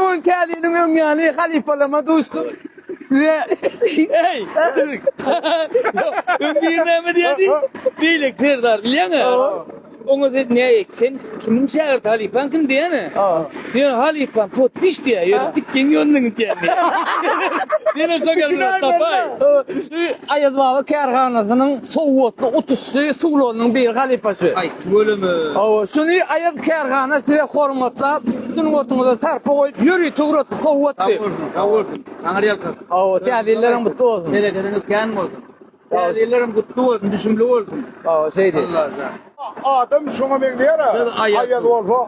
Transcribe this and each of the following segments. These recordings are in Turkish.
on kâdinin yani halifalama dostum. Ve Hey. Ömrüne mi diyedi? Değil kırdar biliyor musun? Onu dedi ne sen kimin şahit halifan kim diye ne? Diyor halifan pottiş diye yürüttük yönünün diye. Yine sokarlar tapay. Ayaz Baba Kârhanası'nın soğutlu otuşlu suğlunun bir halifası. Ay bölümü. Şunu Ayaz Kârhana size hormatlap, sizin otunuza sarpa koyup yürü tuğratu soğutlu. Kavursun. Angarıyal kalk. Tədillerin mutlu olsun. Belediyeniz kânim olsun. Tədillerim kutlu olsun, düşümlü olsun. Şeydi. Allah razı. Adam şuna megleyera.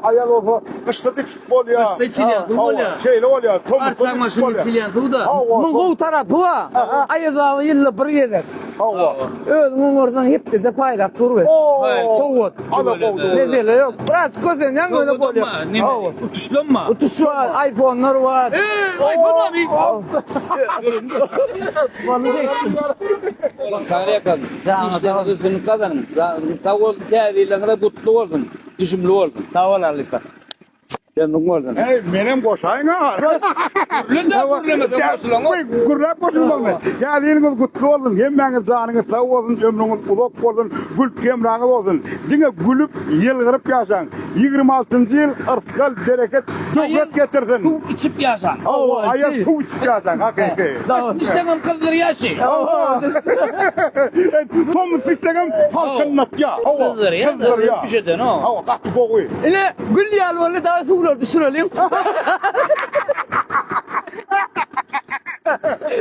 Ayal olsa. Kışta dik futbol ya. Kışta çilyan, futbol ya. Şeyle ol ya. Arsa maşını çilyan, tuğda. Muğul tarafı var. Ayaz Baba yılla bir gelir. Özünün oradan hepsi de paylap durur. Soğut. Nezele yok. Biraz gözünden öyle oluyor. Utuşlu mu? Utuşu var, iPhone'lar var. iPhone abi. Karaya kalın. İşlerinizi sınıf kazanın. Sağ olun, tədillerine kutlu olsun. Düşümlü olsun. Sağ ol Arlifa. Memnun olsun. Hey benim koşayın ha. Gurlap koşun mı? Geldiğiniz kutlu olsun. Hemmeniz canınız sağ olsun, ömrünüz uzak olsun, gül kemrağınız olsun. Dine gülüp yılgırıp yaşayın. 26. yıl ırskal bereket dövlet getirsin. Su içip yaşan. Ayaz su içip yaşayın. Hakiki. İstemem kızdır yaşı. Tom sistem falkınlat ya. Kızdır ya. Kızdır ya. Bir şeyden o. Hava kalktı kokuyu. Ile gül yalvarlı daha suğlar düşürelim.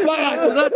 Bak şuna